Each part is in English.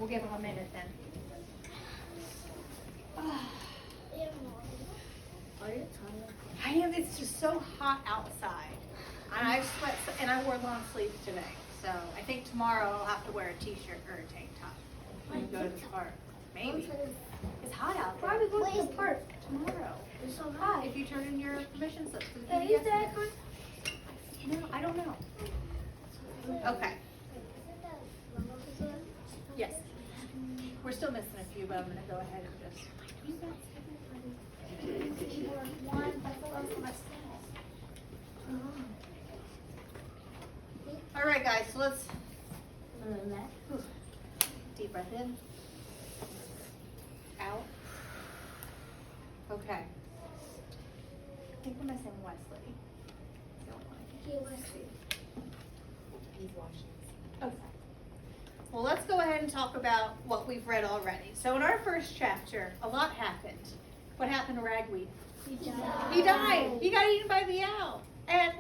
we'll give him a minute then. Are you tired? I am. It's just so hot outside, and I sweat, and I wore long sleeves today. So I think tomorrow I'll have to wear a t-shirt or a tank top when we go to the park. Maybe. It's hot out there. Why are we going to the park? Tomorrow. It's so hot. If you turn in your permission slips for the Hey, PBS. is that good? No, I don't know. Okay. Yes. We're still missing a few, but I'm going to go ahead and just. All right, guys, so let's deep breath in, out. Okay. I think we're missing Wesley. He's watching. Okay. Well, let's go ahead and talk about what we've read already. So in our first chapter, a lot happened. What happened to Ragweed? He He died. He got eaten by the owl. And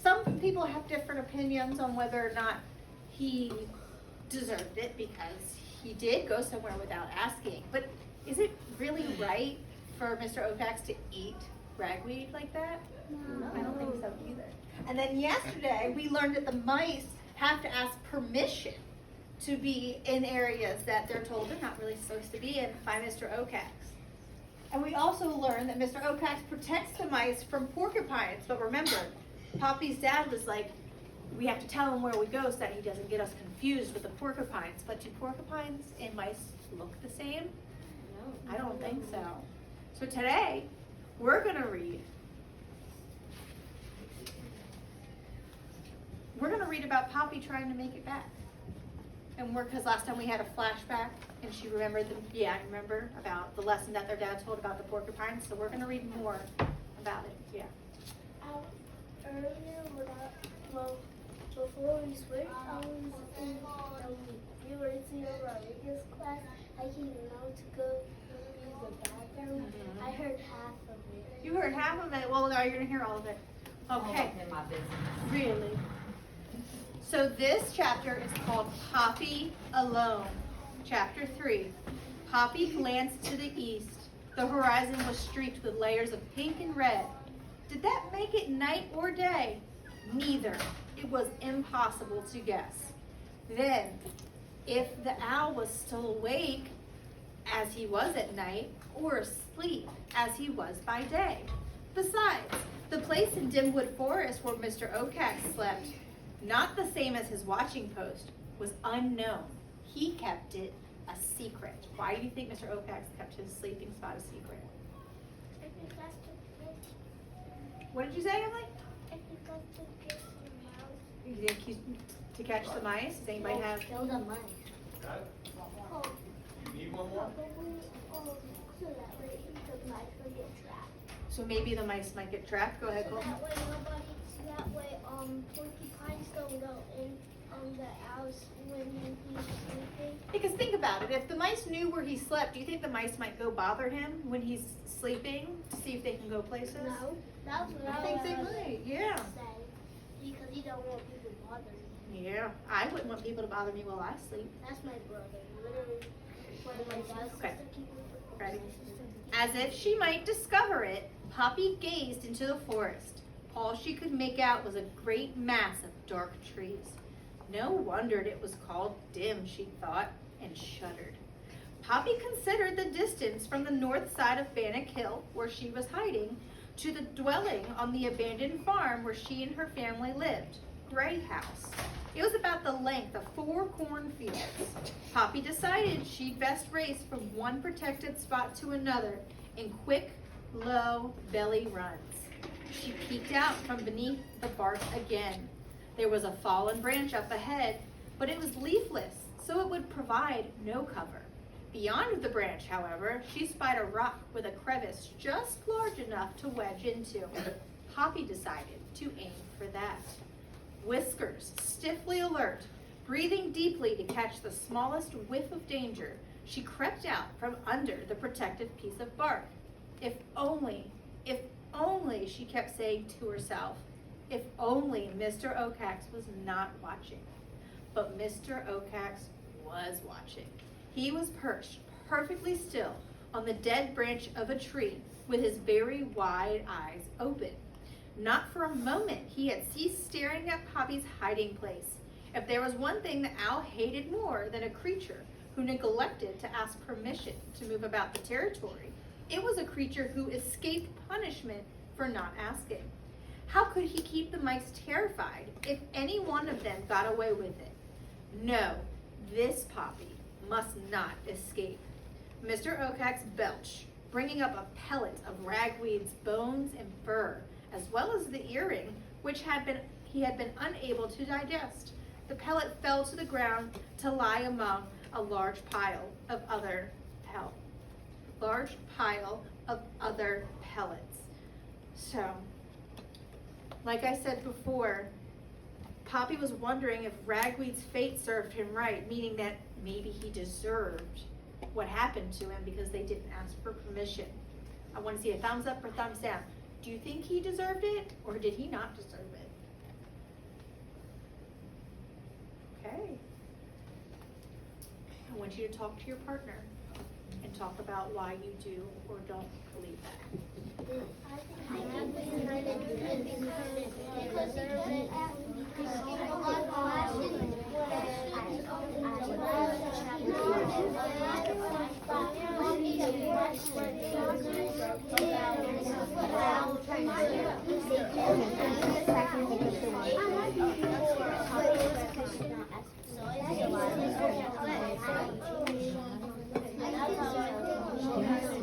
some people have different opinions on whether or not he deserved it because he did go somewhere without asking. But is it really right for Mr. Okax to eat ragweed like that? No. I don't think so either. And then yesterday we learned that the mice have to ask permission to be in areas that they're told they're not really supposed to be in by Mr. Okax. And we also learned that Mr. Okax protects the mice from porcupines. But remember, Poppy's dad was like, we have to tell him where we go so that he doesn't get us confused with the porcupines. But do porcupines and mice look the same? No. I don't think so. So today, we're going to read. We're going to read about Poppy trying to make it back. And because last time we had a flashback and she remembered I remember about the lesson that their dad told about the porcupines. So we're going to read more about it. Yeah. Earlier, before we switched, I was in University of Rodriguez class. I came out to go use the bathroom. Mhm. I heard half of it. You heard half of it. Well, now you're going to hear all of it. Okay. In my business. Really? So this chapter is called Poppy Alone. Chapter 3. Poppy glanced to the east. The horizon was streaked with layers of pink and red. Did that make it night or day? Neither. It was impossible to guess. Then, if the owl was still awake, as he was at night, or asleep, as he was by day. Besides, the place in Dimwood Forest where Mr. Okax slept, not the same as his watching post, was unknown. He kept it a secret. Why do you think Mr. Okax kept his sleeping spot a secret? What did you say, Emily? You think he's to catch the mice? Does anybody have? Kill the mice. Got it? You need one more? So that way the mice will get trapped. So maybe the mice might get trapped. Go ahead, Cole. That way porcupines don't go in the house when he's sleeping. Because think about it. If the mice knew where he slept, do you think the mice might go bother him when he's sleeping to see if they can go places? No, that's what I think they might. Yeah. say. Because you don't want people bothering you. Yeah. I wouldn't want people to bother me while I sleep. That's my brother. Literally, one of my dad's Okay. sister keep me. Ready? As if she might discover it, Poppy gazed into the forest. All she could make out was a great mass of dark trees. No wonder it was called dim, she thought, and shuddered. Poppy considered the distance from the north side of Bannock Hill, where she was hiding, to the dwelling on the abandoned farm where she and her family lived, Gray House. It was about the length of 4 cornfields. Poppy decided she'd best race from one protected spot to another in quick, low belly runs. She peeked out from beneath the bark again. There was a fallen branch up ahead, but it was leafless, so it would provide no cover. Beyond the branch, however, she spied a rock with a crevice just large enough to wedge into. Poppy decided to aim for that. Whiskers, stiffly alert, breathing deeply to catch the smallest whiff of danger, she crept out from under the protective piece of bark. If only, she kept saying to herself, if only Mr. Okax was not watching. But Mr. Okax was watching. He was perched perfectly still on the dead branch of a tree with his very wide eyes open. Not for a moment he had ceased staring at Poppy's hiding place. If there was one thing the owl hated more than a creature who neglected to ask permission to move about the territory, it was a creature who escaped punishment for not asking. How could he keep the mice terrified if any one of them got away with it? No, this Poppy must not escape. Mr. Oakax belched, bringing up a pellet of Ragweed's bones and fur, as well as the earring, which he had been unable to digest. The pellet fell to the ground to lie among a large pile of other pellets. So, like I said before, Poppy was wondering if Ragweed's fate served him right, meaning that maybe he deserved what happened to him because they didn't ask for permission. I want to see a thumbs up or thumbs down. Do you think he deserved it, or did he not deserve it? Okay. I want you to talk to your partner and talk about why you do or don't believe that.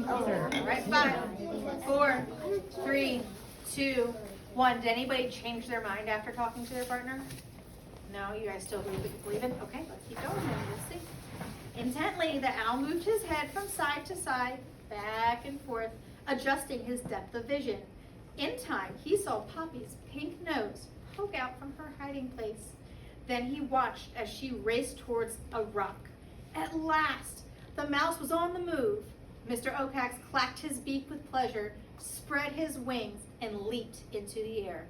All right, 5, 4, 3, 2, 1. Did anybody change their mind after talking to their partner? No, you guys still believe it? Okay, let's keep going then. Let's see. Intently, the owl moved his head from side to side, back and forth, adjusting his depth of vision. In time, he saw Poppy's pink nose poke out from her hiding place. Then he watched as she raced towards a rock. At last, the mouse was on the move. Mr. Oakax clacked his beak with pleasure, spread his wings, and leaped into the air.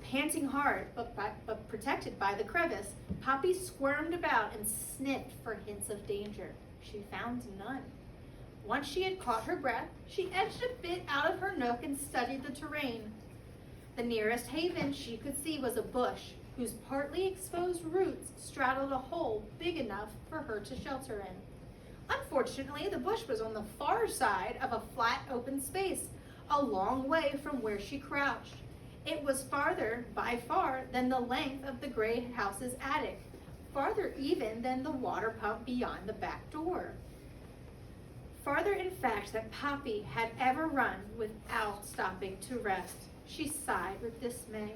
Panting hard, but protected by the crevice, Poppy squirmed about and sniffed for hints of danger. She found none. Once she had caught her breath, she edged a bit out of her nook and studied the terrain. The nearest haven she could see was a bush whose partly exposed roots straddled a hole big enough for her to shelter in. Unfortunately, the bush was on the far side of a flat open space, a long way from where she crouched. It was farther, by far, than the length of the gray house's attic, farther even than the water pump beyond the back door. Farther, in fact, than Poppy had ever run without stopping to rest. She sighed with dismay.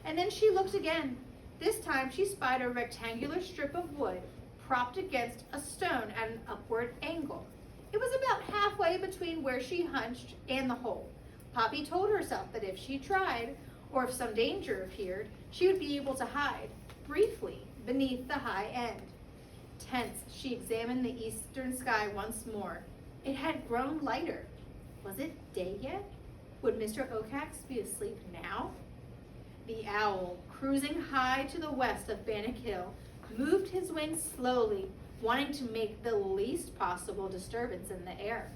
And then she looked again. This time she spied a rectangular strip of wood propped against a stone at an upward angle. It was about halfway between where she hunched and the hole. Poppy told herself that if she tried, or if some danger appeared, she would be able to hide, briefly, beneath the high end. Tense, she examined the eastern sky once more. It had grown lighter. Was it day yet? Would Mr. Oakax be asleep now? The owl, cruising high to the west of Bannock Hill, moved his wings slowly, wanting to make the least possible disturbance in the air.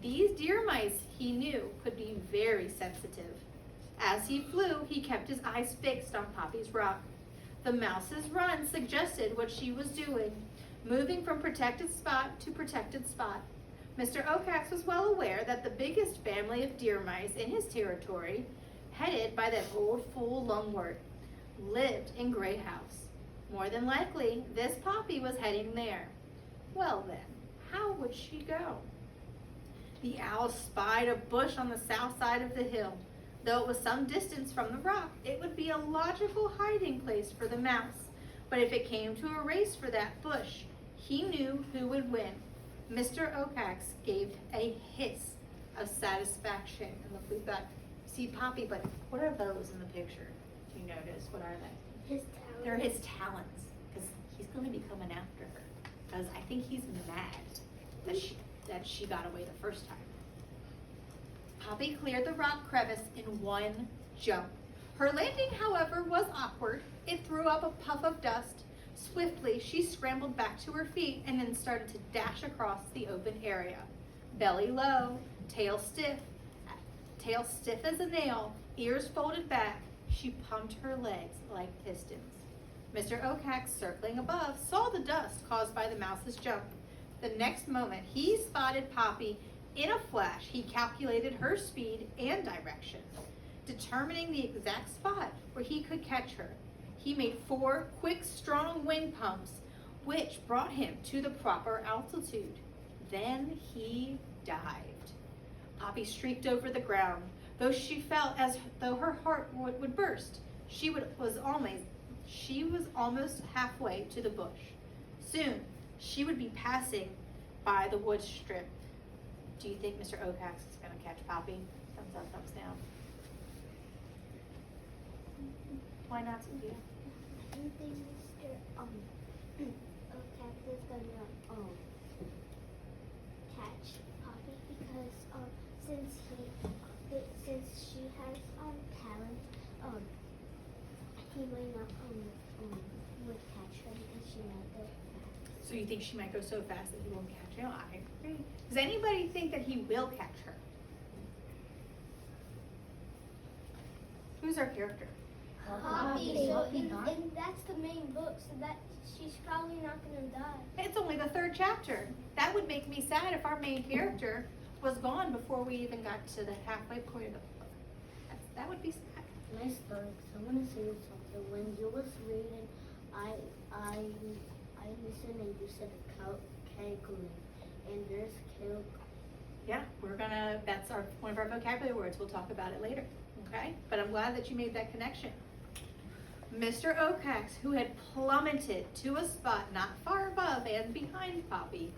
These deer mice, he knew, could be very sensitive. As he flew, he kept his eyes fixed on Poppy's rock. The mouse's run suggested what she was doing, moving from protected spot to protected spot. Mr. Oakax was well aware that the biggest family of deer mice in his territory, headed by that old fool Lungwort, lived in Gray House. More than likely, this Poppy was heading there. Well then, how would she go? The owl spied a bush on the south side of the hill. Though it was some distance from the rock, it would be a logical hiding place for the mouse. But if it came to a race for that bush, he knew who would win. Mr. Oakax gave a hiss of satisfaction. And look, we've got, see Poppy, but what are those in the picture? Do you notice? What are they? His talons. They're his talons, because he's going to be coming after her. Because I think he's mad that she got away the first time. Poppy cleared the rock crevice in one jump. Her landing, however, was awkward. It threw up a puff of dust, Swiftly, she scrambled back to her feet and then started to dash across the open area. Belly low, tail stiff as a nail, ears folded back, she pumped her legs like pistons. Mr. Oakhax, circling above, saw the dust caused by the mouse's jump. The next moment, he spotted Poppy. In a flash, he calculated her speed and direction, determining the exact spot where he could catch her. He made 4 quick, strong wing pumps, which brought him to the proper altitude. Then he dived. Poppy streaked over the ground. Though she felt as though her heart would burst, she was almost halfway to the bush. Soon, she would be passing by the wood strip. Do you think Mr. Oakhax is going to catch Poppy? Thumbs up, thumbs down. Why not, Cynthia? I don't think Mr. Oakhax is gonna catch Poppy because since she has talent, he might not would catch her because she might go fast. So you think she might go so fast that he won't catch her? I agree. Does anybody think that he will catch her? Who's our character? Poppy. And that's the main book, so that she's probably not gonna die. It's only the 3rd chapter. That would make me sad if our main character was gone before we even got to the halfway point of the book. That would be sad. Nice story. I want to say something. When you was reading, I listened and you said calculate, and there's calc. Yeah, that's one of our vocabulary words. We'll talk about it later, okay? But I'm glad that you made that connection. Mr. Oakhax, who had plummeted to a spot not far above and behind Poppy,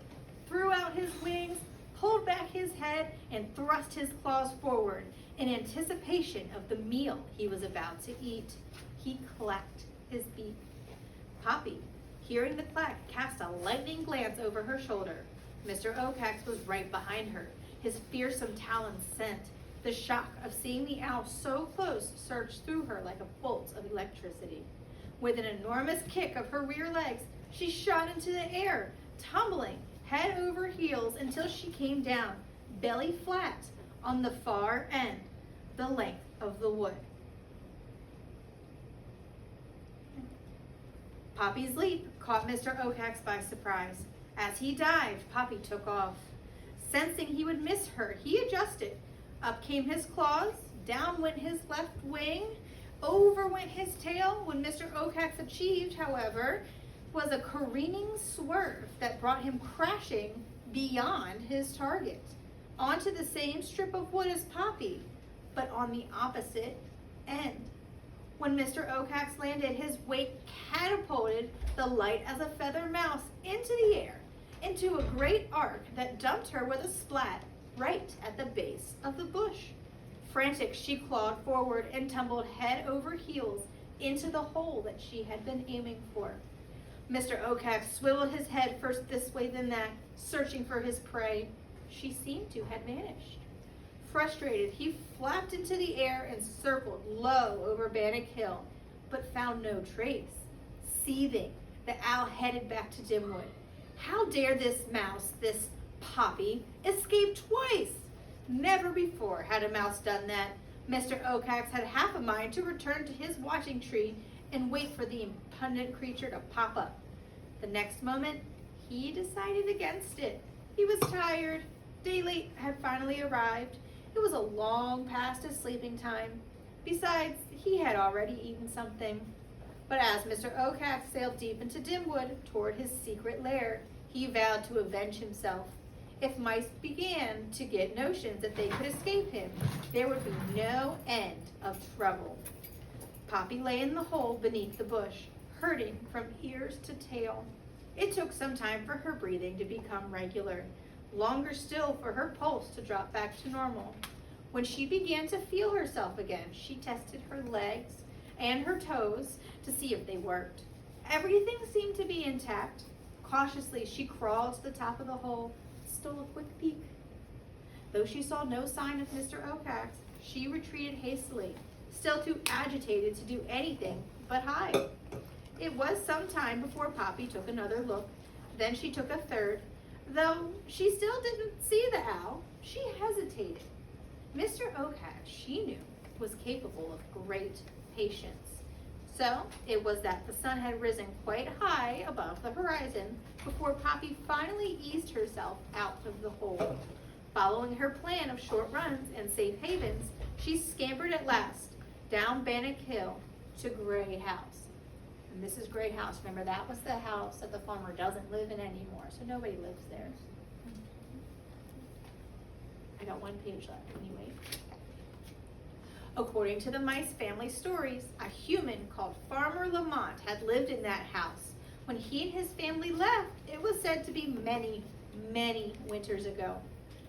threw out his wings, pulled back his head, and thrust his claws forward in anticipation of the meal he was about to eat. He clacked his beak. Poppy, hearing the clack, cast a lightning glance over her shoulder. Mr. Oakhax was right behind her, his fearsome talons sent. The shock of seeing the owl so close surged through her like a bolt of electricity. With an enormous kick of her rear legs, she shot into the air, tumbling head over heels until she came down, belly flat, on the far end, the length of the wood. Poppy's leap caught Mr. Oakhax by surprise. As he dived, Poppy took off. Sensing he would miss her, he adjusted. Up came his claws, down went his left wing, over went his tail. When Mr. Oakhax achieved, however, was a careening swerve that brought him crashing beyond his target, onto the same strip of wood as Poppy, but on the opposite end. When Mr. Oakhax landed, his weight catapulted the light as a feather mouse into the air, into a great arc that dumped her with a splat right at the base of the bush. Frantic, she clawed forward and tumbled head over heels into the hole that she had been aiming for. Mr. Oakhax swiveled his head first this way then that, searching for his prey. She seemed to have vanished. Frustrated, he flapped into the air and circled low over Bannock Hill, but found no trace. Seething, the owl headed back to Dimwood. How dare this mouse, this Poppy, escape twice? Never before had a mouse done that. Mr. Oakhax had half a mind to return to his watching tree and wait for the impudent creature to pop up. The next moment, he decided against it. He was tired. Daylight had finally arrived. It was a long past his sleeping time. Besides, he had already eaten something. But as Mr. Oakhax sailed deep into Dimwood toward his secret lair, he vowed to avenge himself. If mice began to get notions that they could escape him, there would be no end of trouble. Poppy lay in the hole beneath the bush, hurting from ears to tail. It took some time for her breathing to become regular, longer still for her pulse to drop back to normal. When she began to feel herself again, she tested her legs and her toes to see if they worked. Everything seemed to be intact. Cautiously, she crawled to the top of the hole, stole a quick peek. Though she saw no sign of Mr. Oakhax, she retreated hastily, still too agitated to do anything but hide. It was some time before Poppy took another look. Then she took a third. Though she still didn't see the owl, she hesitated. Mr. Oak-Hat, she knew, was capable of great patience. So it was that the sun had risen quite high above the horizon before Poppy finally eased herself out of the hole. Following her plan of short runs and safe havens, she scampered at last down Bannock Hill to Gray House. And Mrs. Gray House, remember, that was the house that the farmer doesn't live in anymore, so nobody lives there. I got one page left anyway. According to the Mice family stories, a human called Farmer Lamont had lived in that house. When he and his family left, it was said to be many, many winters ago.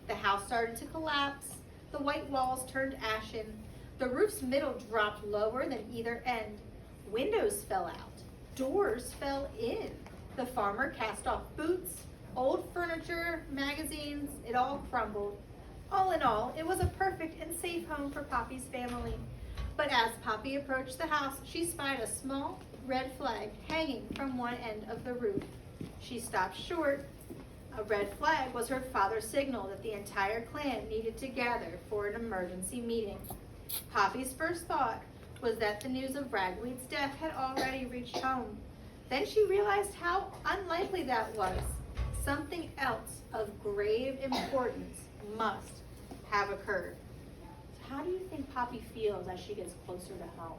The house started to collapse, the white walls turned ashen, the roof's middle dropped lower than either end, windows fell out, doors fell in. The farmer cast off boots, old furniture, magazines, it all crumbled. All in all, it was a perfect and safe home for Poppy's family. But as Poppy approached the house, she spied a small red flag hanging from one end of the roof. She stopped short. A red flag was her father's signal that the entire clan needed to gather for an emergency meeting. Poppy's first thought was that the news of Ragweed's death had already reached home. Then she realized how unlikely that was. Something else of grave importance must have occurred. So how do you think Poppy feels as she gets closer to home?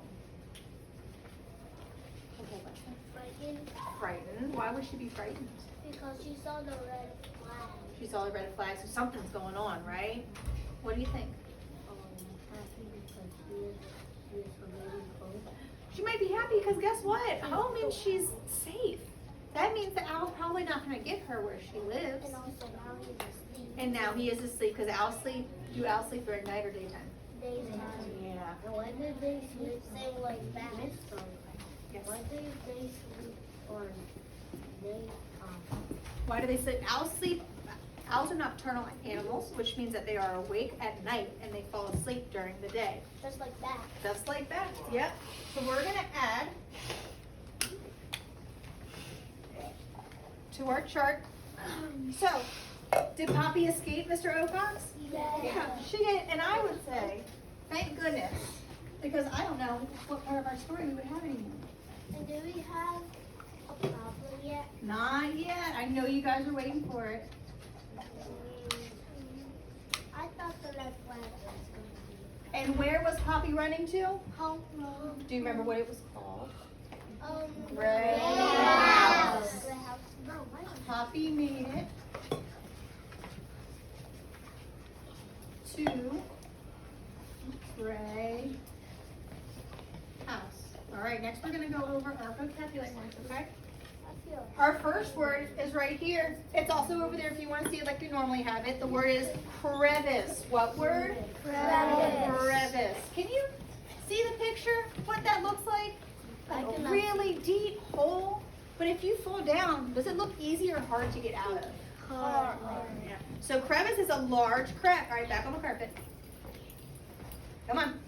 Okay, Lexi. Frightened Frightened. Why would she be frightened? because she saw the red flag. She saw the red flag, so something's going on, right? What do you think? Happy because he is really close. She might be happy because guess what? Home means she's safe. That means the owl's probably not going to get her where she lives. And also now he's asleep. And now he is asleep because owls sleep. Do owls sleep during night or daytime? Daytime. Yeah. And why did they sleep same like that? Yes. Why did they sleep on daytime? Why do they sleep? Owls are nocturnal animals, which means that they are awake at night and they fall asleep during the day. Just like that. Just like that. Yep. So we're going to add to our chart. So, did Poppy escape Mr. Ocox? Yeah, she did, and I would say, thank goodness, because I don't know what part of our story we would have anymore. And do we have a problem yet? Not yet. I know you guys are waiting for it. I thought the red flag was going to be And where was Poppy running to? home. Do you remember what it was called? Gray House. Gray house. No, why not? Poppy made it to Gray House. All right, next we're going to go over our vocabulary words, okay? I feel Our first word is right here. It's also over there if you want to see it like we normally have it. The word is crevice. What word? Crevice. Crevice. Can you see the picture? What that looks like? I Like a cannot. really deep hole. But if you fall down, does it look easy or hard to get out of? hard. Yeah. So crevice is a large crack. All right, back on the carpet. Come on.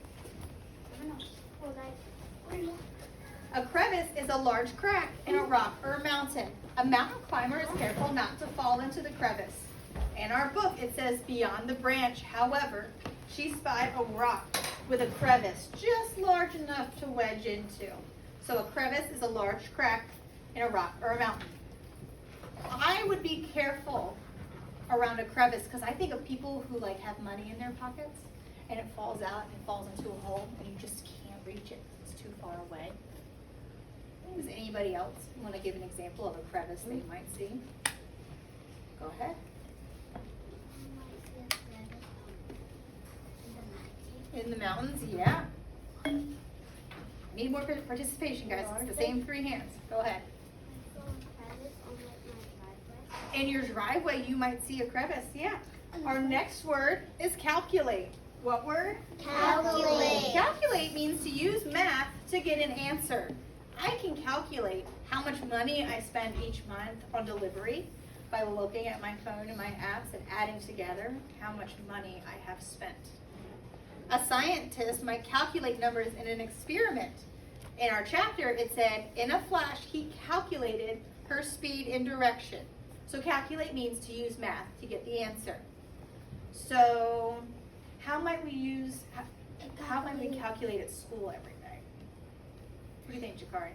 A crevice is a large crack in a rock or a mountain. A mountain climber is careful not to fall into the crevice. In our book, it says beyond the branch, however, she spied a rock with a crevice just large enough to wedge into. So a crevice is a large crack in a rock or a mountain. I would be careful around a crevice because I think of people who like have money in their pockets and it falls out and it falls into a hole and you just can't reach it. It's too far away. Does anybody else want to give an example of a crevice they might see? Go ahead. In the mountains, yeah. Need more participation, guys. It's the same 3 hands. Go ahead. In your driveway, you might see a crevice, yeah. Our next word is calculate. What word? Calculate. Calculate means to use math to get an answer. I can calculate how much money I spend each month on delivery by looking at my phone and my apps and adding together how much money I have spent. A scientist might calculate numbers in an experiment. In our chapter, it said, in a flash, he calculated her speed and direction. So calculate means to use math to get the answer. So how might we calculate at school every day? What do you think, Jakari?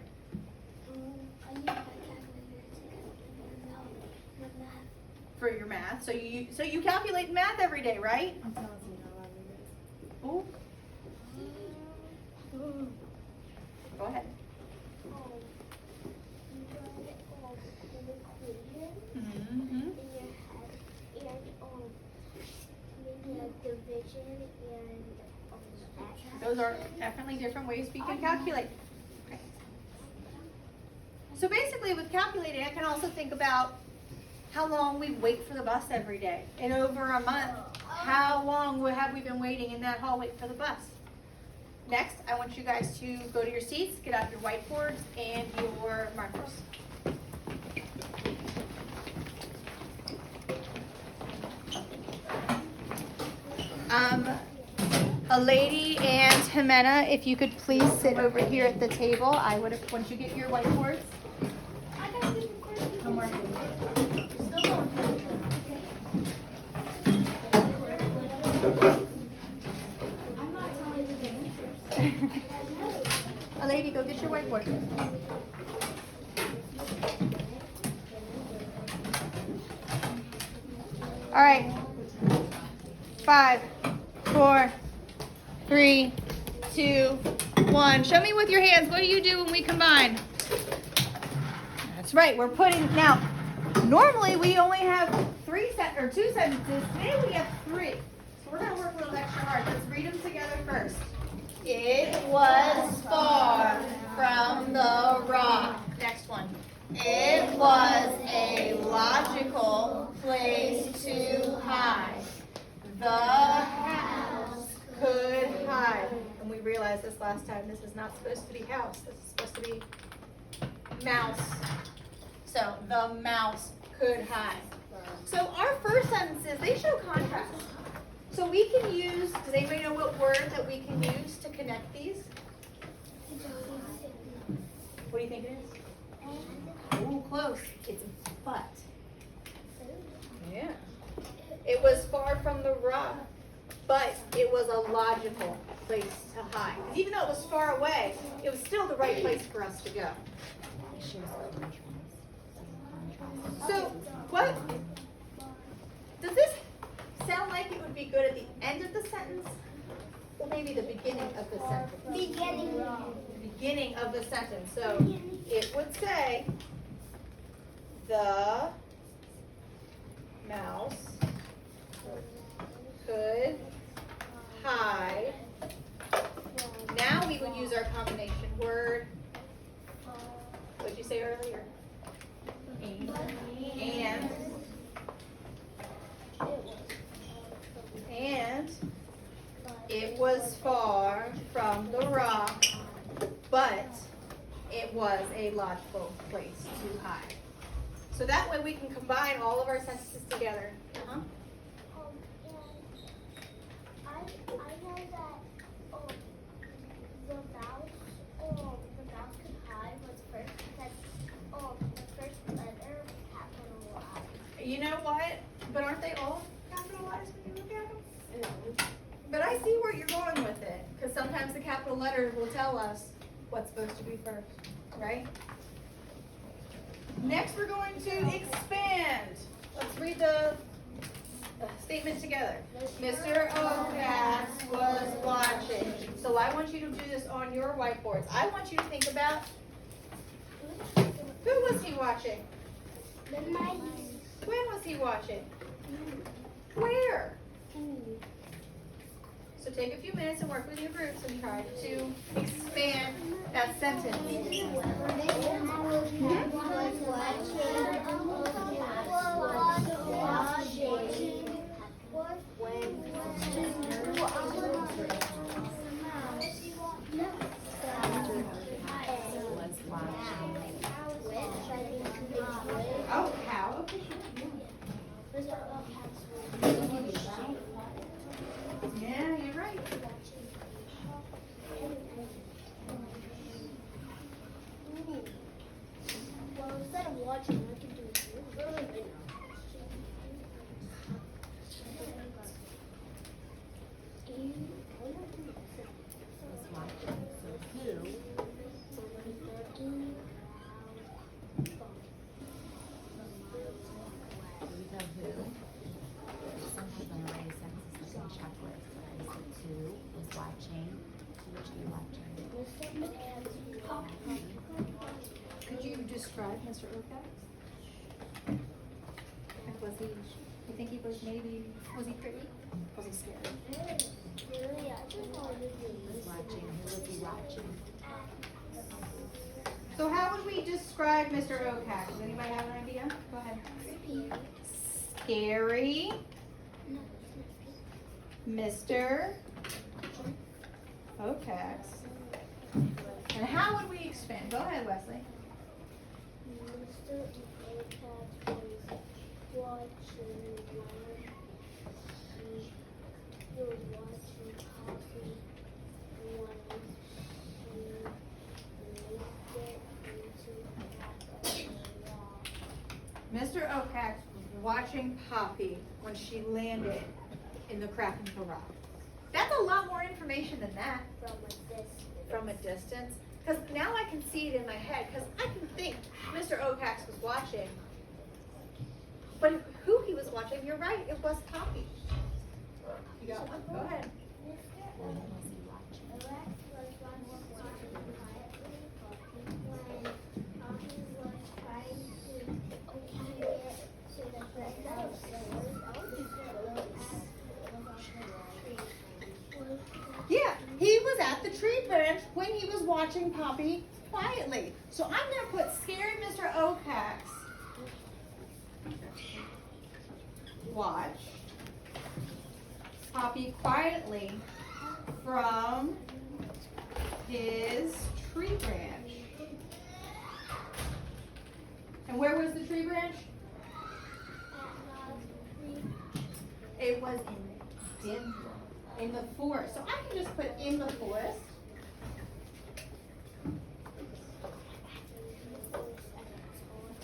I use my calculator to calculate my math. For your math. So you calculate math every day, right? Ooh. Go ahead. You write an equation Mm-hmm. in your head and maybe a division and Those are definitely different ways we can calculate. Okay. So basically with calculating, I can also think about how long we wait for the bus every day. And over a month, how long have we been waiting in that hall waiting for the bus? Next, I want you guys to go to your seats, get out your whiteboards and your markers. A lady and Jimena, if you could please sit over here at the table. I would have, once you get your whiteboards. Come on. A lady, go get your whiteboard. All right. 5, 4, 3, 2, 1. Show me with your hands. What do you do when we combine? That's right. We're putting now. Normally we only have 2 sentences. Today we have 3. So we're gonna work a little extra hard. Let's read them together first. It was far from the rock. Next one. It was a logical place to hide. The house could hide. And we realized this last time, this is not supposed to be house. This is supposed to be mouse. So the mouse could hide. So our first sentences, they show contrast. So we can use, does anybody know what word that we can use to connect these? What do you think it is? Ooh, close. It's but. Yeah. It was far from the rock, but it was a logical place to hide. Even though it was far away, it was still the right place for us to go. So, what? Does this sound like it would be good at the end of the sentence? Or maybe the beginning of the sentence? Beginning of the sentence. So, it would say, the mouse could hide. Now we would use our combination word. What did you say earlier? And it was far from the rock, but it was a logical place to hide. So that way we can combine all of our sentences together. Uh-huh. I know that the mouse could hide was first because the first letter was capitalized. You know what? But aren't they all capitalized when you look at them? But I see where you're going with it, because sometimes the capital letters will tell us what's supposed to be first, right? Next, we're going to expand. Let's read the statement together. Mr. Ogas was watching. So I want you to do this on your whiteboards. I want you to think about, who was he watching? The mice. When was he watching? Where? So take a few minutes and work with your groups and try to expand that sentence. Oh, how? Yeah, you're right. You think he was maybe, was he pretty? Was he scary? Really, I just wanted to He was watching. So how would we describe Mr. Okax? Does anybody have an idea? Go ahead. Scary. Mr. Okax. And how would we expand? Go ahead, Wesley. Mr. Okax was watching he was watching Poppy when she made it into a rock. Mr. Okax was watching Poppy when she landed in the crack into the rock. That's a lot more information than that from a distance. Because now I can see it in my head, because I can think Mr. Okax was watching. But who he was watching, you're right, it was Poppy. You got one? Go ahead. Yeah, he was at the tree branch when he was watching Poppy quietly. So I'm going to put scary Mr. Okax. Watch Poppy quietly from his tree branch. And where was the tree branch? It was in the forest. So I can just put in the forest.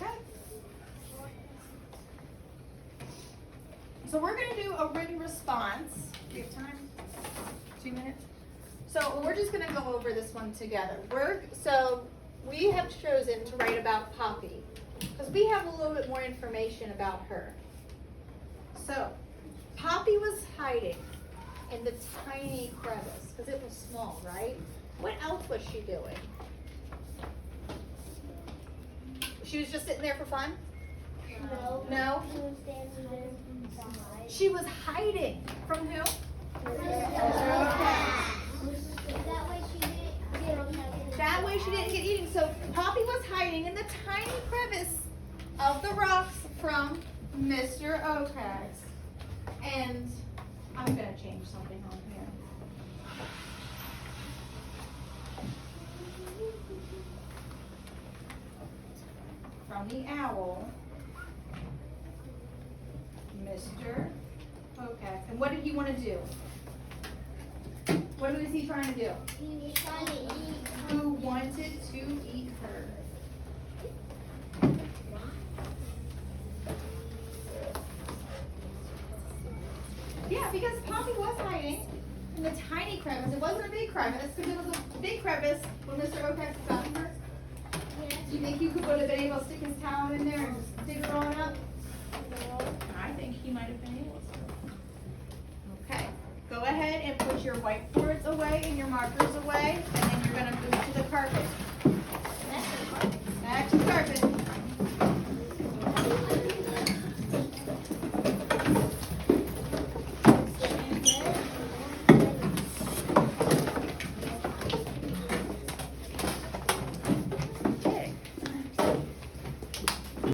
Okay. So we're going to do a written response. Do you have time? 2 minutes? So we're just going to go over this one together. So we have chosen to write about Poppy because we have a little bit more information about her. So Poppy was hiding in the tiny crevice because it was small, right? What else was she doing? She was just sitting there for fun? No. No? She was standing there behind. She was hiding from who? That way she didn't get eaten. So Poppy was hiding in the tiny crevice of the rocks from Mr. Okax. And I'm going to change something on here. From the owl, Mr. Okax. And what did he want to do? What was he trying to do? He was trying to eat. Who wanted to eat her? Yeah, because Poppy was hiding in the tiny crevice. It wasn't a big crevice, because it was a big crevice when Mr. Okax got her. Do you think he would have been able to stick his talon in there and just dig her on up? I think he might have been able to. Okay, go ahead and put your whiteboards away and your markers away, and then you're going to move to the carpet.